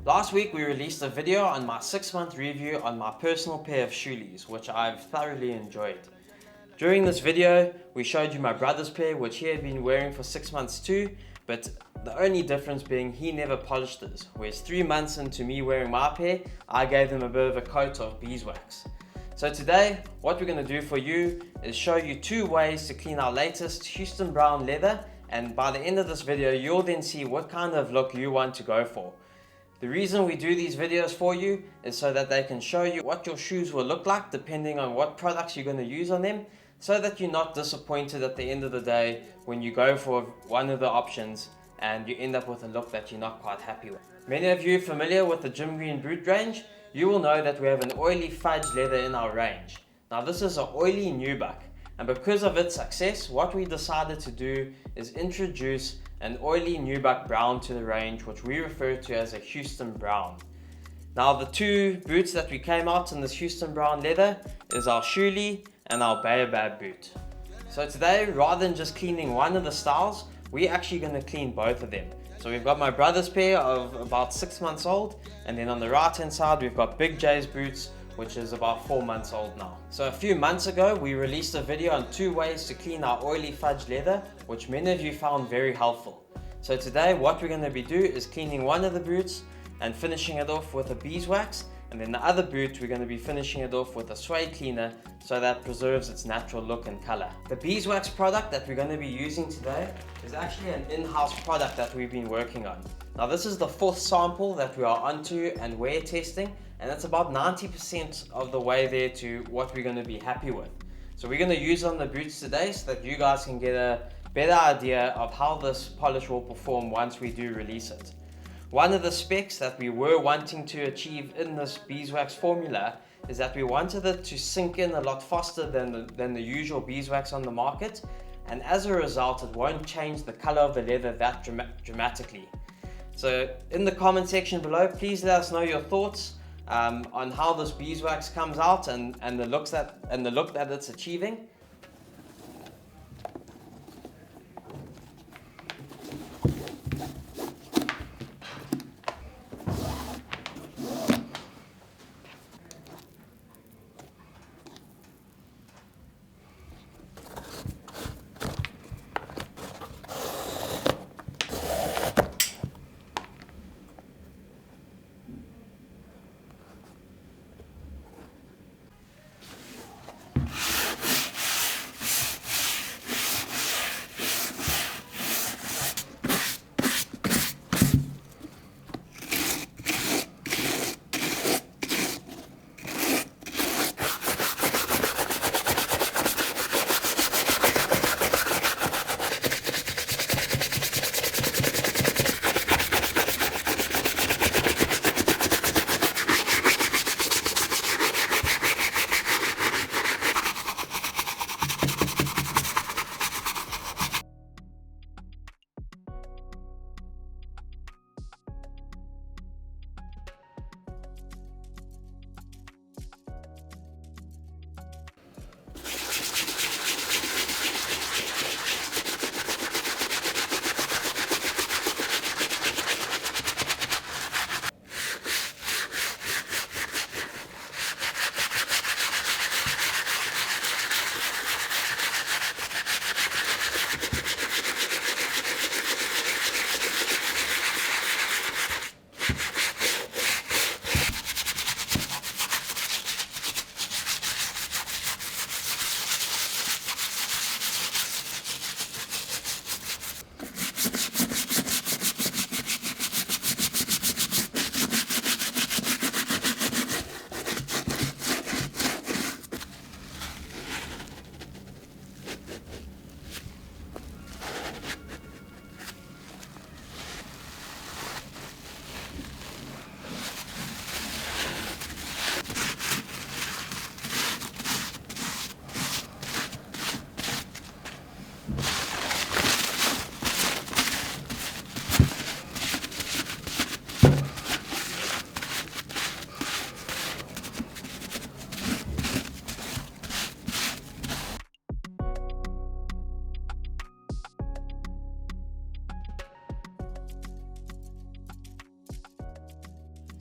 Last week we released a video on my 6-month review on my personal pair of Shoellies, which I've thoroughly enjoyed. During this video we showed you my brother's pair, which he had been wearing for 6 months too, but the only difference being he never polished his, whereas 3 months into me wearing my pair, I gave them a bit of a coat of beeswax. So today, what we're going to do for you is show you 2 ways to clean our latest Houston brown leather, and by the end of this video you'll then see what kind of look you want to go for. The reason we do these videos for you is so that they can show you what your shoes will look like depending on what products you're going to use on them, so that you're not disappointed at the end of the day when you go for one of the options and you end up with a look that you're not quite happy with. Many of you familiar with the Gym Green boot range, you will know that we have an oily fudge leather in our range. Now this is an oily Nubuck, and because of its success, what we decided to do is introduce an oily Nubuck brown to the range, which we refer to as a Houston brown. Now the 2 boots that we came out in this Houston brown leather is our Shoellie and our Baobab boot. So today, rather than just cleaning one of the styles, we're actually going to clean both of them. So we've got my brother's pair of about 6 months old, and then on the right hand side we've got Big J's boots, which is about 4 months old now. So a few months ago we released a video on 2 ways to clean our oily fudge leather, which many of you found very helpful. So today what we're going to be doing is cleaning one of the boots and finishing it off with a beeswax, and then the other boot we're going to be finishing it off with a suede cleaner so that preserves its natural look and color. The beeswax product that we're going to be using today is actually an in-house product that we've been working on. Now this is the 4th sample that we are onto and wear testing, and it's about 90% of the way there to what we're going to be happy with. So we're going to use on the boots today so that you guys can get a better idea of how this polish will perform once we do release it. One of the specs that we were wanting to achieve in this beeswax formula is that we wanted it to sink in a lot faster than the usual beeswax on the market, and as a result it won't change the color of the leather that dramatically. So in the comment section below, please let us know your thoughts on how this beeswax comes out and the look that it's achieving.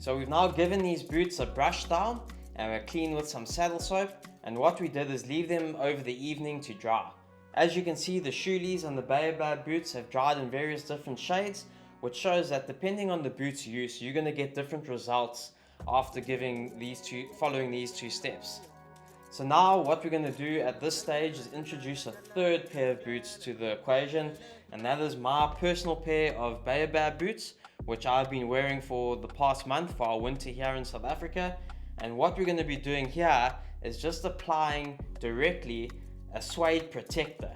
So we've now given these boots a brush down and we're clean with some saddle soap, and what we did is leave them over the evening to dry. As you can see, the Shoelies and the Baobab boots have dried in various different shades, which shows that depending on the boot's use, you're going to get different results after following these two steps. So now what we're going to do at this stage is introduce a third pair of boots to the equation, and that is my personal pair of Baobab boots, which I've been wearing for the past month for our winter here in South Africa. And what we're going to be doing here is just applying directly a suede protector.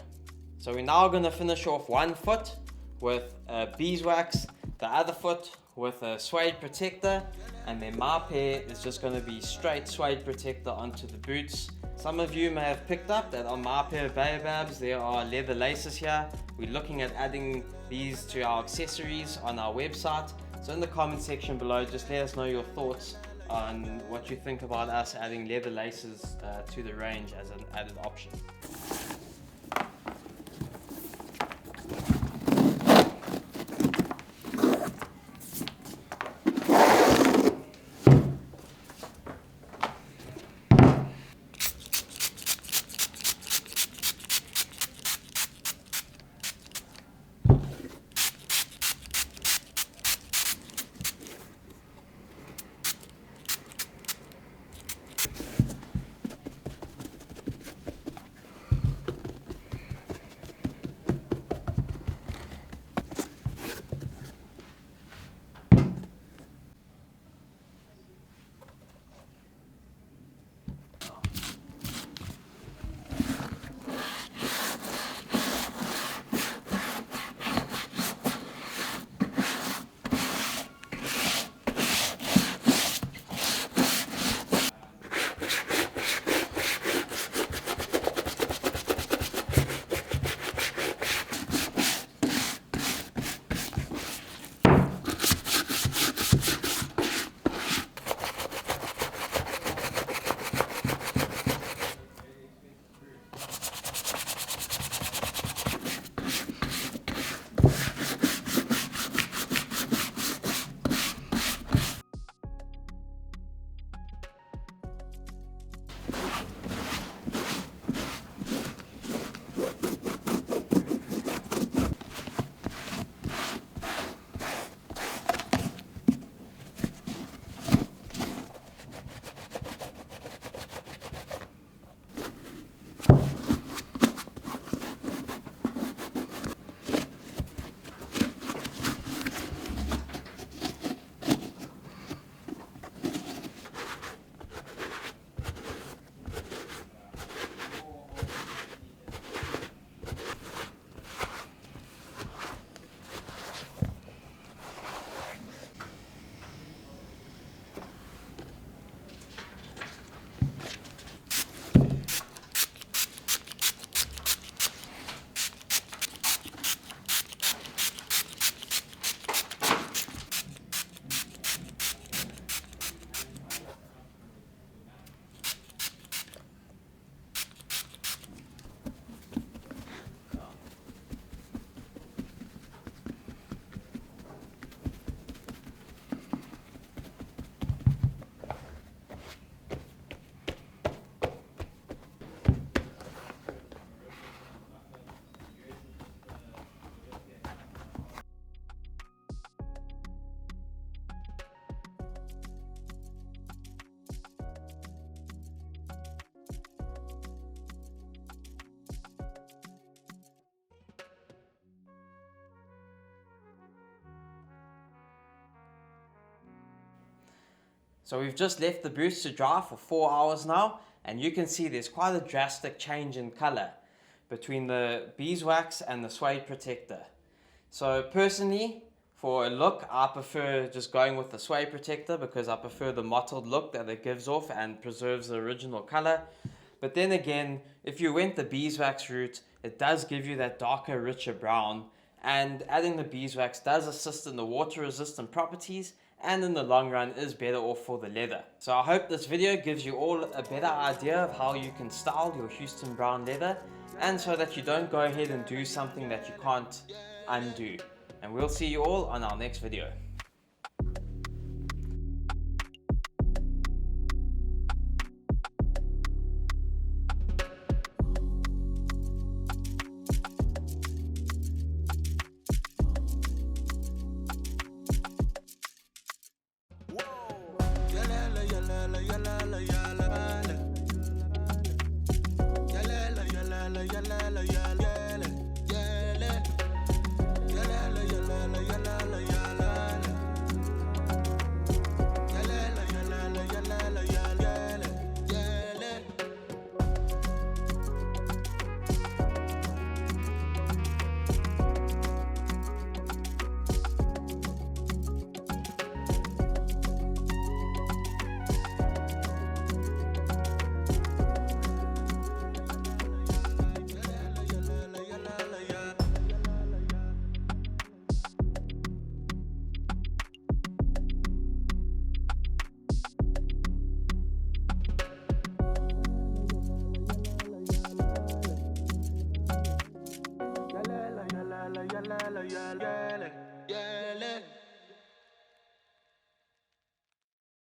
So we're now going to finish off one foot with a beeswax, the other foot with a suede protector, and then my pair is just going to be straight suede protector onto the boots. Some of you may have picked up that on my pair of Baobabs there are leather laces here. We're looking at adding these to our accessories on our website, so in the comment section below just let us know your thoughts on what you think about us adding leather laces to the range as an added option. So we've just left the boots to dry for 4 hours now, and you can see there's quite a drastic change in color between the beeswax and the suede protector. So personally, for a look, I prefer just going with the suede protector because I prefer the mottled look that it gives off and preserves the original color. But then again, if you went the beeswax route, it does give you that darker, richer brown, and adding the beeswax does assist in the water resistant properties, and in the long run is better off for the leather. So I hope this video gives you all a better idea of how you can style your Houston brown leather, and so that you don't go ahead and do something that you can't undo. And we'll see you all on our next video. la la la la la la